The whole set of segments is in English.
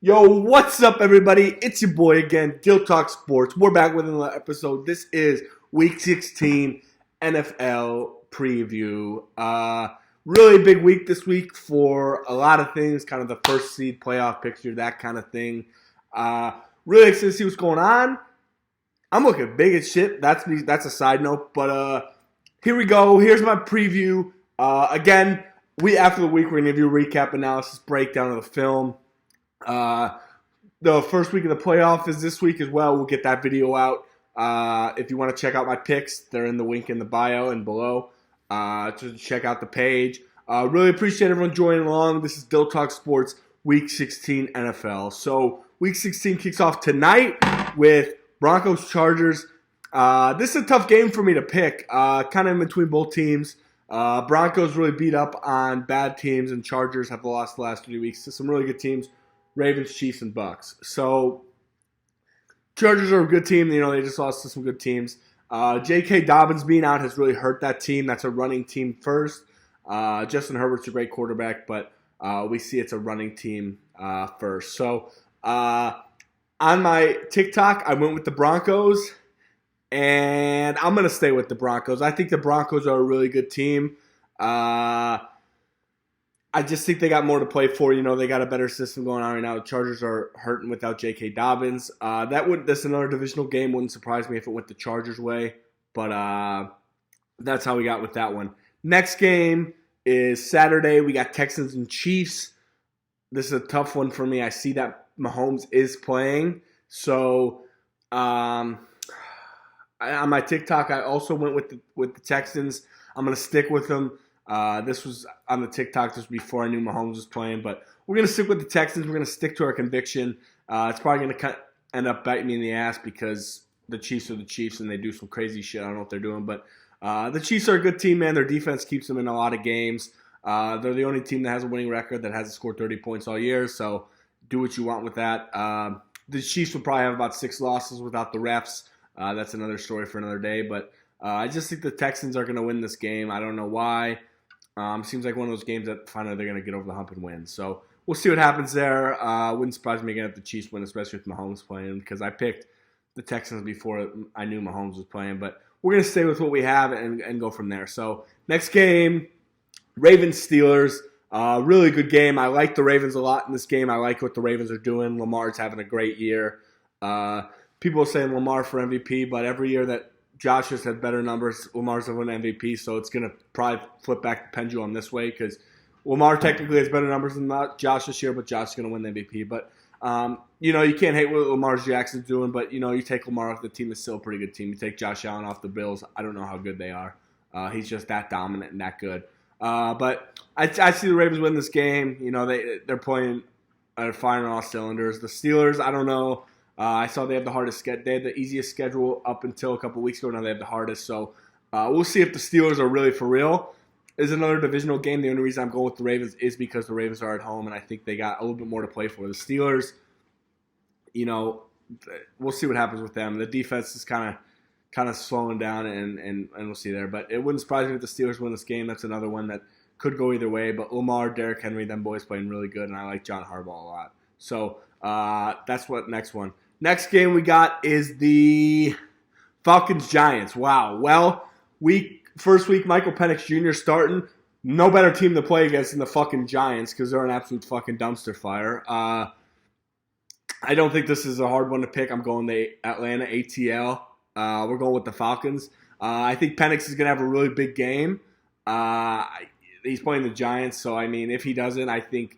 Yo, what's up, everybody? It's your boy again, Dill Talk Sports. We're back with another episode. This is Week 16 NFL preview. Really big week this week for a lot of things, kind of the first seed playoff picture, that kind of thing. Really excited to see what's going on. I'm looking big as shit. That's a side note, but here we go. Here's my preview. Again, after the week, we're gonna give you a recap, analysis, breakdown of the film. The first week of the playoff is this week as well. We'll get that video out. If you want to check out my picks, they're in the link in the bio and below. To check out the page. Really appreciate everyone joining along. This is Dill Talk Sports Week 16 NFL. So Week 16 kicks off tonight with Broncos Chargers. This is a tough game for me to pick. Kind of in between both teams. Broncos really beat up on bad teams, and Chargers have lost the last 3 weeks to some really good teams. Ravens, Chiefs, and Bucks. So, Chargers are a good team. You know, they just lost to some good teams. J.K. Dobbins being out has really hurt that team. That's a running team first. Justin Herbert's a great quarterback, but we see it's a running team first. So, on my TikTok, I went with the Broncos, and I'm going to stay with the Broncos. I think the Broncos are a really good team. I just think they got more to play for. You know, they got a better system going on right now. The Chargers are hurting without J.K. Dobbins. That's another divisional game. Wouldn't surprise me if it went the Chargers' way. But that's how we got with that one. Next game is Saturday. We got Texans and Chiefs. This is a tough one for me. I see that Mahomes is playing. So on my TikTok, I also went with the Texans. I'm going to stick with them. This was on the TikTok just before I knew Mahomes was playing, but we're going to stick with the Texans. We're going to stick to our conviction. It's probably going to end up biting me in the ass because the Chiefs are the Chiefs and they do some crazy shit. I don't know what they're doing, but the Chiefs are a good team, man. Their defense keeps them in a lot of games. They're the only team that has a winning record that hasn't scored 30 points all year, so do what you want with that. The Chiefs will probably have about 6 losses without the refs. That's another story for another day, but I just think the Texans are going to win this game. I don't know why. Seems like one of those games that finally they're going to get over the hump and win. So we'll see what happens there. Wouldn't surprise me again if the Chiefs win, especially with Mahomes playing, because I picked the Texans before I knew Mahomes was playing. But we're going to stay with what we have and go from there. So next game, Ravens-Steelers. Really good game. I like the Ravens a lot in this game. I like what the Ravens are doing. Lamar's having a great year. People are saying Lamar for MVP, but every year that Josh has had better numbers, Lamar's going to win MVP, so it's going to probably flip back the pendulum this way because Lamar technically has better numbers than Josh this year, but Josh is going to win the MVP. But, you know, you can't hate what Lamar Jackson's doing, but, you know, you take Lamar off the team, it's still a pretty good team. You take Josh Allen off the Bills, I don't know how good they are. He's just that dominant and that good. But I see the Ravens win this game. You know, they're playing, firing on all cylinders. The Steelers, I don't know. I saw they have the hardest schedule. They had the easiest schedule up until a couple weeks ago. Now they have the hardest. So we'll see if the Steelers are really for real. Is another divisional game. The only reason I'm going with the Ravens is because the Ravens are at home, and I think they got a little bit more to play for. The Steelers, you know, we'll see what happens with them. The defense is kind of slowing down, and we'll see there. But it wouldn't surprise me if the Steelers win this game. That's another one that could go either way. But Lamar, Derrick Henry, them boys playing really good, and I like John Harbaugh a lot. So that's what next one. Next game we got is the Falcons-Giants. Wow. Well, first week, Michael Penix Jr. starting. No better team to play against than the fucking Giants because they're an absolute fucking dumpster fire. I don't think this is a hard one to pick. I'm going the Atlanta ATL. We're going with the Falcons. I think Penix is going to have a really big game. He's playing the Giants, so, I mean, if he doesn't, I think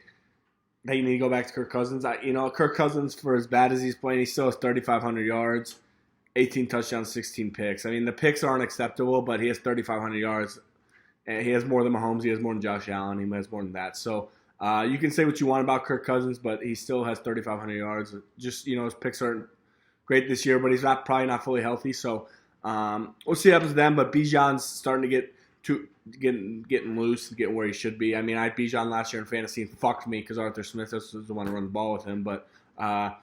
they need to go back to Kirk Cousins. Kirk Cousins, for as bad as he's playing, he still has 3,500 yards, 18 touchdowns, 16 picks. I mean, the picks aren't acceptable, but he has 3,500 yards. And he has more than Mahomes. He has more than Josh Allen. He has more than that. So you can say what you want about Kirk Cousins, but he still has 3,500 yards. Just, his picks aren't great this year, but he's probably not fully healthy. So we'll see what happens to them. But Bijan's starting to getting loose and getting where he should be. I mean, I had Bijan last year in fantasy and fucked me because Arthur Smith was the one to run the ball with him. But I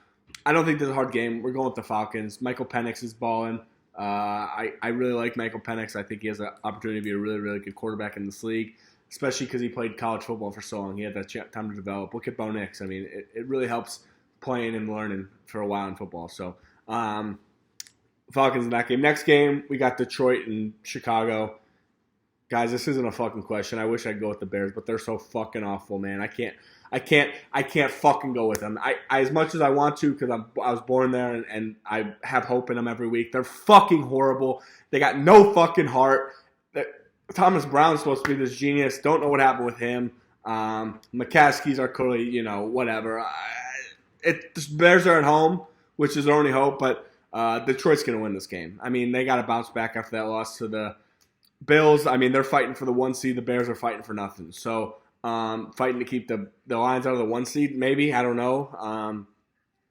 don't think this is a hard game. We're going with the Falcons. Michael Penix is balling. I really like Michael Penix. I think he has an opportunity to be a really, really good quarterback in this league, especially because he played college football for so long. He had that time to develop. Look at Bo Nix. I mean, it really helps playing and learning for a while in football. So Falcons in that game. Next game, we got Detroit and Chicago. Guys, this isn't a fucking question. I wish I'd go with the Bears, but they're so fucking awful, man. I can't fucking go with them. I as much as I want to because I was born there and I have hope in them every week. They're fucking horrible. They got no fucking heart. Thomas Brown's supposed to be this genius. Don't know what happened with him. McCaskey's are clearly, whatever. The Bears are at home, which is their only hope, but Detroit's going to win this game. I mean, they got to bounce back after that loss to the Bills. I mean, they're fighting for the 1 seed. The Bears are fighting for nothing. So, fighting to keep the Lions out of the 1 seed, maybe. I don't know.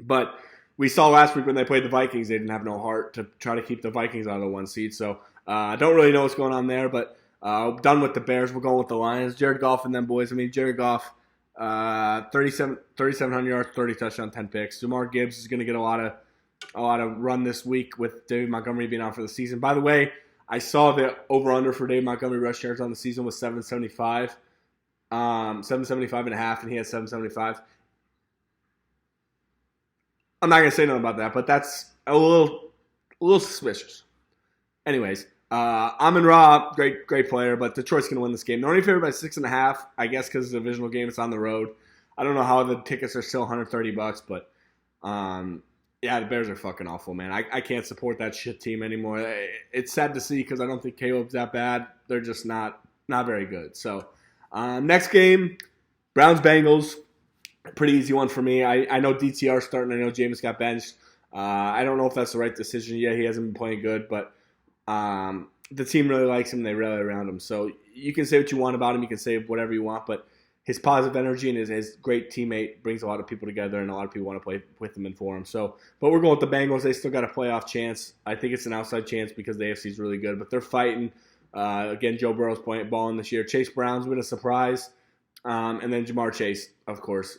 But we saw last week when they played the Vikings, they didn't have no heart to try to keep the Vikings out of the 1 seed. So, I don't really know what's going on there, but done with the Bears. We're going with the Lions. Jared Goff and them boys. I mean, Jared Goff, 3,700 yards, 30 touchdowns, 10 picks. Jamar Gibbs is going to get a lot of run this week with David Montgomery being out for the season. By the way, I saw the over-under for David Montgomery rush yards on the season was 775. 775 and a half, and he had 775. I'm not going to say nothing about that, but that's a little suspicious. Anyways, Amon-Ra, great player, but Detroit's going to win this game. They're only favored by 6.5, I guess because it's a divisional game. It's on the road. I don't know how the tickets are still $130, but yeah, the Bears are fucking awful, man. I can't support that shit team anymore. It's sad to see because I don't think Caleb's that bad. They're just not very good. So next game, Browns-Bengals. Pretty easy one for me. I know DTR's starting. I know Jameis got benched. I don't know if that's the right decision yet. He hasn't been playing good, but the team really likes him. They rally around him. So you can say what you want about him. You can say whatever you want, but his positive energy and his great teammate brings a lot of people together, and a lot of people want to play with him and for him. So, but we're going with the Bengals. They still got a playoff chance. I think it's an outside chance because the AFC is really good, but they're fighting. Again, Joe Burrow's balling this year. Chase Brown's been a surprise. And then Jamar Chase, of course,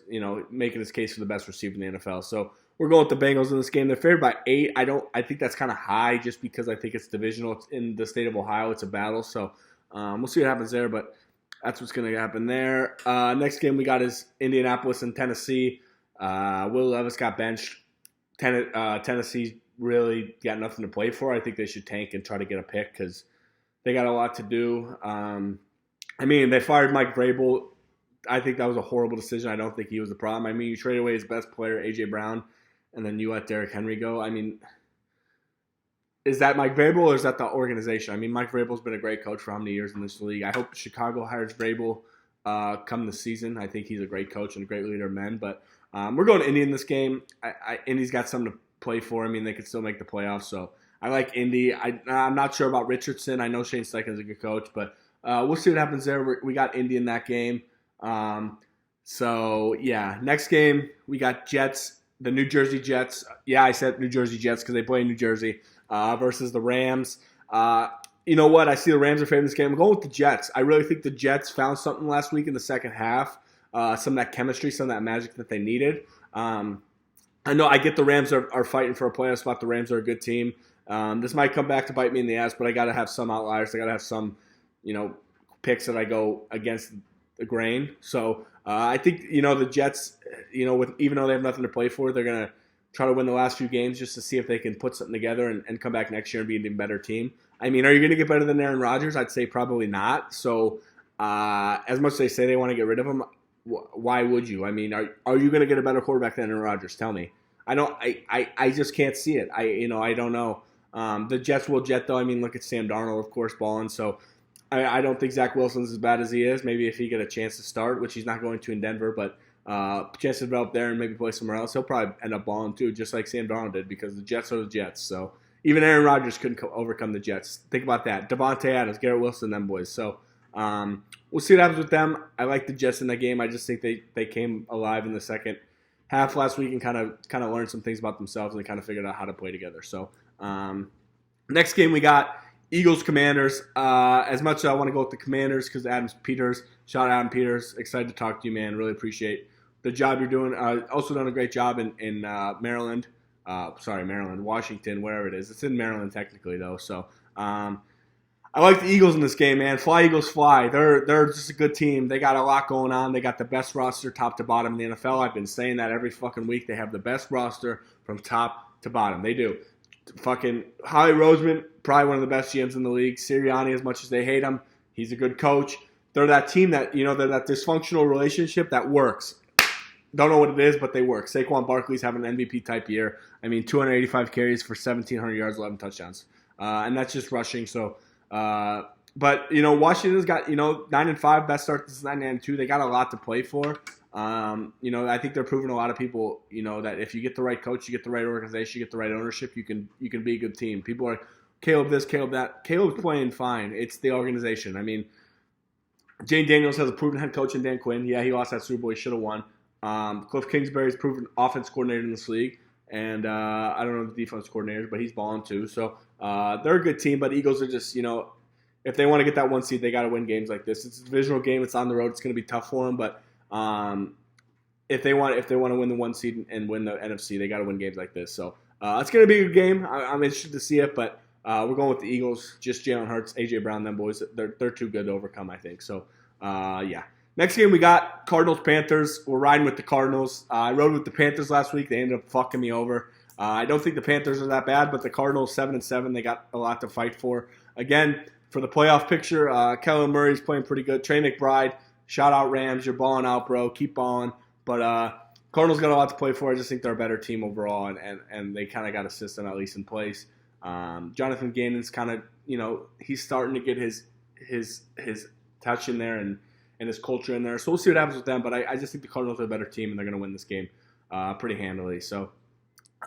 making his case for the best receiver in the NFL. So we're going with the Bengals in this game. They're favored by 8. I think that's kind of high just because I think it's divisional. It's in the state of Ohio. It's a battle. So we'll see what happens there, but that's what's going to happen there. Next game we got is Indianapolis and Tennessee. Will Levis got benched. Tennessee really got nothing to play for. I think they should tank and try to get a pick because they got a lot to do. I mean, they fired Mike Vrabel. I think that was a horrible decision. I don't think he was the problem. I mean, you traded away his best player, A.J. Brown, and then you let Derrick Henry go. I mean, is that Mike Vrabel or is that the organization? I mean, Mike Vrabel's been a great coach for how many years in this league? I hope Chicago hires Vrabel come this season. I think he's a great coach and a great leader of men. But we're going to Indy in this game. Indy's got something to play for. I mean, they could still make the playoffs. So I like Indy. I'm not sure about Richardson. I know Shane Steichen's a good coach, but we'll see what happens there. We got Indy in that game. So yeah, next game we got Jets, the New Jersey Jets. Yeah, I said New Jersey Jets because they play in New Jersey versus the Rams. You know what? I see the Rams are favoring this game. I'm going with the Jets. I really think the Jets found something last week in the second half. Some of that chemistry, some of that magic that they needed. I know I get the Rams are fighting for a playoff spot. The Rams are a good team. This might come back to bite me in the ass, but I got to have some outliers. I got to have some, picks that I go against the grain. So I think the Jets, even though they have nothing to play for, they're gonna try to win the last few games just to see if they can put something together and come back next year and be an even better team. I mean, are you gonna get better than Aaron Rodgers? I'd say probably not. So as much as they say they want to get rid of him, why would you? I mean, are you gonna get a better quarterback than Aaron Rodgers? Tell me. I just can't see it. I don't know. The Jets will jet though. I mean, look at Sam Darnold, of course, balling. So I don't think Zach Wilson's as bad as he is. Maybe if he get a chance to start, which he's not going to in Denver, but chance to develop there and maybe play somewhere else, he'll probably end up balling too, just like Sam Darnold did, because the Jets are the Jets. So even Aaron Rodgers couldn't overcome the Jets. Think about that. Devontae Adams, Garrett Wilson, them boys. So we'll see what happens with them. I like the Jets in that game. I just think they came alive in the second half last week and kind of learned some things about themselves and they kind of figured out how to play together. So next game we got Eagles, Commanders. As much as I want to go with the Commanders because shout out Adam Peters. Excited to talk to you, man. Really appreciate the job you're doing. Also done a great job in Maryland. Washington, wherever it is. It's in Maryland technically, though. So I like the Eagles in this game, man. Fly Eagles fly. They're just a good team. They got a lot going on. They got the best roster top to bottom in the NFL. I've been saying that every fucking week. They have the best roster from top to bottom. They do. Fucking Howie Roseman, probably one of the best GMs in the league. Sirianni, as much as they hate him, he's a good coach. They're that team that, they're that dysfunctional relationship that works. Don't know what it is, but they work. Saquon Barkley's having an MVP type year. 285 carries for 1,700 yards, 11 touchdowns. And that's just rushing. So, but Washington's got 9-5, best start since 1992. They got a lot to play for. I think they're proving a lot of people, that if you get the right coach, you get the right organization, you get the right ownership, you can be a good team. People are Caleb this, Caleb that. Caleb's playing fine. It's the organization. Jane Daniels has a proven head coach in Dan Quinn. Yeah, he lost that Super Bowl. He should have won. Cliff Kingsbury's proven offense coordinator in this league. And I don't know the defense coordinators, but he's balling too. So they're a good team, but Eagles are just, if they want to get that one seed, they got to win games like this. It's a divisional game. It's on the road. It's going to be tough for them. But if they want to win the one seed and win the NFC, they got to win games like this. So it's going to be a good game. I'm interested to see it, but we're going with the Eagles. Just Jalen Hurts, A.J. Brown, them boys. They're too good to overcome, I think. So, yeah. Next game, we got Cardinals-Panthers. We're riding with the Cardinals. I rode with the Panthers last week. They ended up fucking me over. I don't think the Panthers are that bad, but the Cardinals, 7-7, they got a lot to fight for. Again, for the playoff picture, Kellen Murray's playing pretty good. Trey McBride, shout out Rams. You're balling out, bro. Keep balling. But Cardinals got a lot to play for. I just think they're a better team overall, and they kind of got a system at least in place. Jonathan Gannon's kind of, he's starting to get his touch in there and his culture in there. So we'll see what happens with them. But I just think the Cardinals are a better team, and they're going to win this game pretty handily. So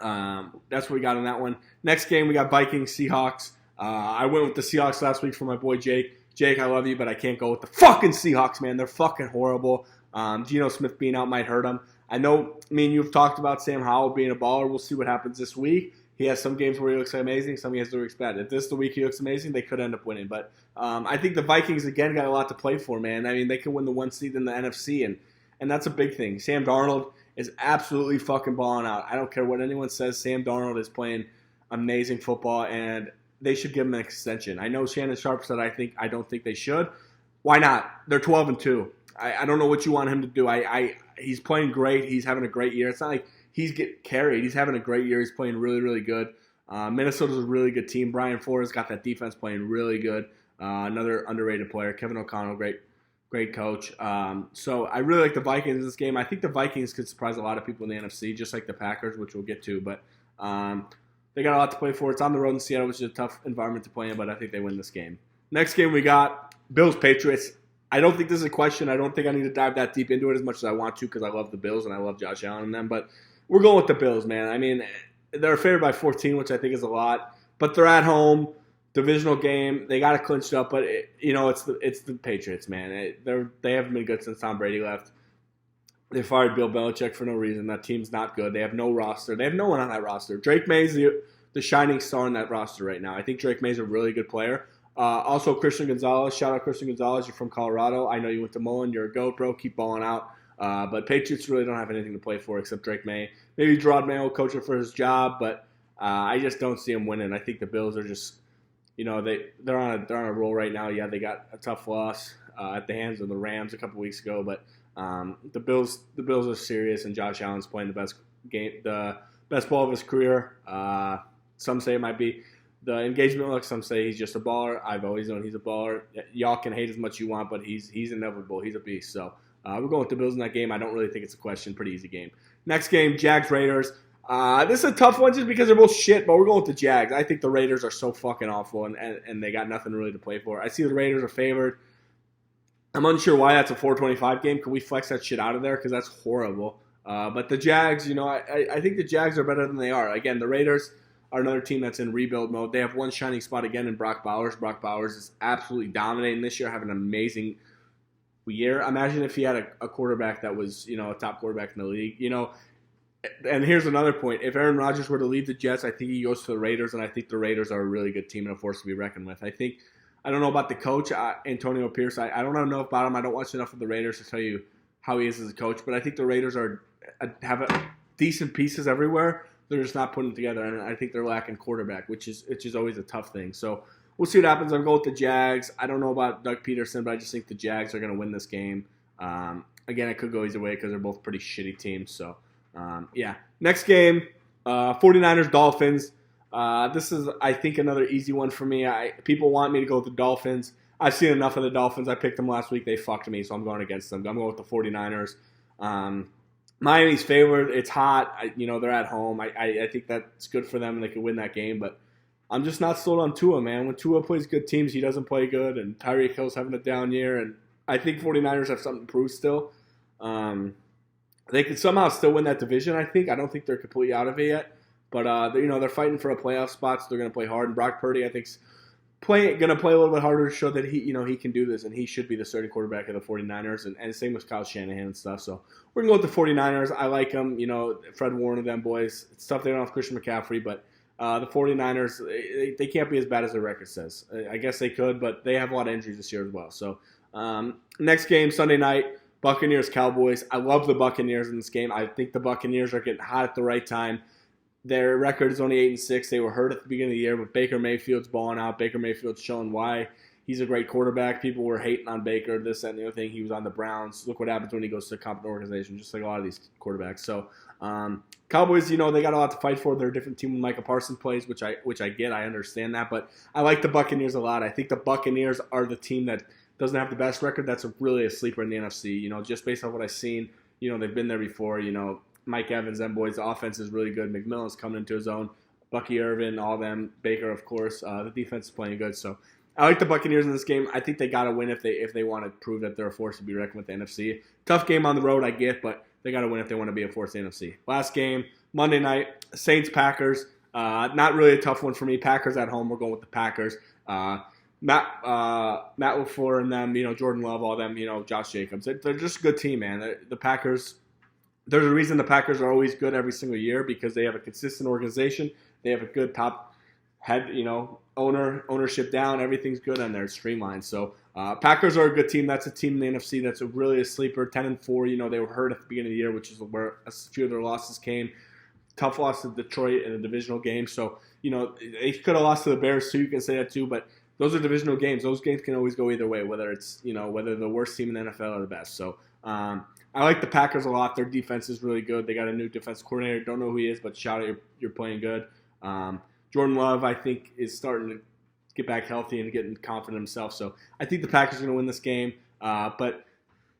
that's what we got in that one. Next game, we got Vikings-Seahawks. I went with the Seahawks last week for my boy Jake. Jake, I love you, but I can't go with the fucking Seahawks, man. They're fucking horrible. Geno Smith being out might hurt him. I know me and you have talked about Sam Howell being a baller. We'll see what happens this week. He has some games where he looks amazing, some games where he looks bad. If this is the week he looks amazing, they could end up winning. But I think the Vikings, again, got a lot to play for, man. They could win the one seed in the NFC, and that's a big thing. Sam Darnold is absolutely fucking balling out. I don't care what anyone says. Sam Darnold is playing amazing football, and they should give him an extension. I know Shannon Sharp said I don't think they should. Why not? They're 12-2. I don't know what you want him to do. He's playing great. He's having a great year. It's not like he's getting carried. He's having a great year. He's playing really, really good. Minnesota's a really good team. Brian Flores got that defense playing really good. Another underrated player. Kevin O'Connell, great coach. So I really like the Vikings in this game. I think the Vikings could surprise a lot of people in the NFC, just like the Packers, which we'll get to. But they got a lot to play for. It's on the road in Seattle, which is a tough environment to play in, but I think they win this game. Next game we got Bills-Patriots. I don't think this is a question. I don't think I need to dive that deep into it as much as I want to because I love the Bills and I love Josh Allen and them. But we're going with the Bills, man. They're favored by 14, which I think is a lot. But they're at home, divisional game. They got it clinched up. But, it's the Patriots, man. They haven't been good since Tom Brady left. They fired Bill Belichick for no reason. That team's not good. They have no roster. They have no one on that roster. Drake May's the shining star in that roster right now. I think Drake May's a really good player. Also, Christian Gonzalez. Shout out Christian Gonzalez. You're from Colorado. I know you went to Mullen. You're a GOAT, bro. Keep balling out. But Patriots really don't have anything to play for except Drake May. Maybe Gerard Mayo coaching for his job, but I just don't see him winning. I think the Bills are just, they're on a roll right now. Yeah, they got a tough loss at the hands of the Rams a couple weeks ago, but the Bills are serious, and Josh Allen's playing the best ball of his career. Some say it might be the engagement look. Some say he's just a baller. I've always known he's a baller. Y'all can hate as much as you want, but he's inevitable. He's a beast. So we're going with the Bills in that game. I don't really think it's a question. Pretty easy game. Next game, Jags-Raiders. This is a tough one just because they're both shit, but we're going with the Jags. I think the Raiders are so fucking awful, and they got nothing really to play for. I see the Raiders are favored. I'm unsure why that's a 425 game. Can we flex that shit out of there? Because that's horrible. But the Jags, I think the Jags are better than they are. Again, the Raiders are another team that's in rebuild mode. They have one shining spot again in Brock Bowers. Brock Bowers is absolutely dominating this year, having an amazing year. Imagine if he had a quarterback that was, a top quarterback in the league. And here's another point. If Aaron Rodgers were to leave the Jets, I think he goes to the Raiders, and I think the Raiders are a really good team and a force to be reckoned with. I don't know about the coach, Antonio Pierce. I don't know enough about him. I don't watch enough of the Raiders to tell you how he is as a coach, but I think the Raiders have decent pieces everywhere. They're just not putting it together, and I think they're lacking quarterback, which is always a tough thing. So we'll see what happens. I'm going with the Jags. I don't know about Doug Peterson, but I just think the Jags are going to win this game. Again, it could go either way because they're both pretty shitty teams. So, yeah. Next game, 49ers-Dolphins. This is, I think, another easy one for me. People want me to go with the Dolphins. I've seen enough of the Dolphins. I picked them last week. They fucked me, so I'm going against them. I'm going with the 49ers. Miami's favored. It's hot. They're at home. I think that's good for them, and they could win that game. But I'm just not sold on Tua, man. When Tua plays good teams, he doesn't play good, and Tyreek Hill's having a down year. And I think 49ers have something to prove still. They could somehow still win that division, I think. I don't think they're completely out of it yet. But, they're fighting for a playoff spot, so they're going to play hard. And Brock Purdy, I think, is going to play a little bit harder to show that he can do this, and he should be the starting quarterback of the 49ers. And same with Kyle Shanahan and stuff. So we're going to go with the 49ers. I like them. Fred Warner and them boys. It's tough they don't have Christian McCaffrey, but the 49ers, they can't be as bad as their record says. I guess they could, but they have a lot of injuries this year as well. So next game, Sunday night, Buccaneers-Cowboys. I love the Buccaneers in this game. I think the Buccaneers are getting hot at the right time. Their record is only 8-6. They were hurt at the beginning of the year, but Baker Mayfield's balling out. Baker Mayfield's showing why he's a great quarterback. People were hating on Baker, this, that, and the other thing. He was on the Browns. Look what happens when he goes to a competent organization, just like a lot of these quarterbacks. So Cowboys, they got a lot to fight for. They're a different team when Micah Parsons plays, which I get. I understand that. But I like the Buccaneers a lot. I think the Buccaneers are the team that doesn't have the best record. That's really a sleeper in the NFC. Just based on what I've seen, they've been there before. Mike Evans, them boys, the offense is really good. McMillan's coming into his own. Bucky Irvin, all them. Baker, of course. The defense is playing good. So I like the Buccaneers in this game. I think they got to win if they want to prove that they're a force to be reckoned with the NFC. Tough game on the road, I get, but they got to win if they want to be a force in the NFC. Last game, Monday night, Saints-Packers. Not really a tough one for me. Packers at home. We're going with the Packers. Matt LaFleur and them, Jordan Love, all them, Josh Jacobs. They're just a good team, man. The Packers. There's a reason the Packers are always good every single year because they have a consistent organization. They have a good top head, ownership down. Everything's good on there. It's streamlined. So Packers are a good team. That's a team in the NFC that's really a sleeper. 10-4. They were hurt at the beginning of the year, which is where a few of their losses came. Tough loss to Detroit in a divisional game. So they could have lost to the Bears too. You can say that too, but those are divisional games. Those games can always go either way, whether it's whether the worst team in the NFL or the best. So I like the Packers a lot. Their defense is really good. They got a new defense coordinator. Don't know who he is, but shout out, you're playing good. Jordan Love, I think, is starting to get back healthy and getting confident in himself. So I think the Packers are going to win this game. But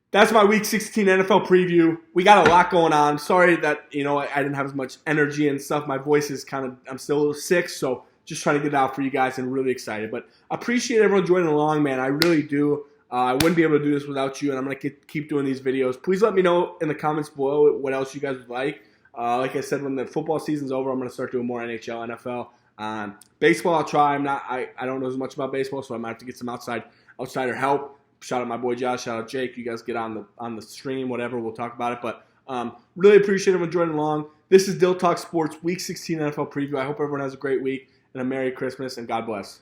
that's my Week 16 NFL preview. We got a lot going on. Sorry that I didn't have as much energy and stuff. My voice is I'm still a little sick, so just trying to get it out for you guys and really excited. But I appreciate everyone joining along, man. I really do. I wouldn't be able to do this without you, and I'm going to keep doing these videos. Please let me know in the comments below what else you guys would like. Like I said, when the football season's over, I'm going to start doing more NHL, NFL. Baseball, I'll try. I don't know as much about baseball, so I might have to get some outsider help. Shout out my boy Josh. Shout out Jake. You guys get on the stream, whatever. We'll talk about it. But really appreciate everyone joining along. This is Dill Talk Sports Week 16 NFL preview. I hope everyone has a great week and a Merry Christmas, and God bless.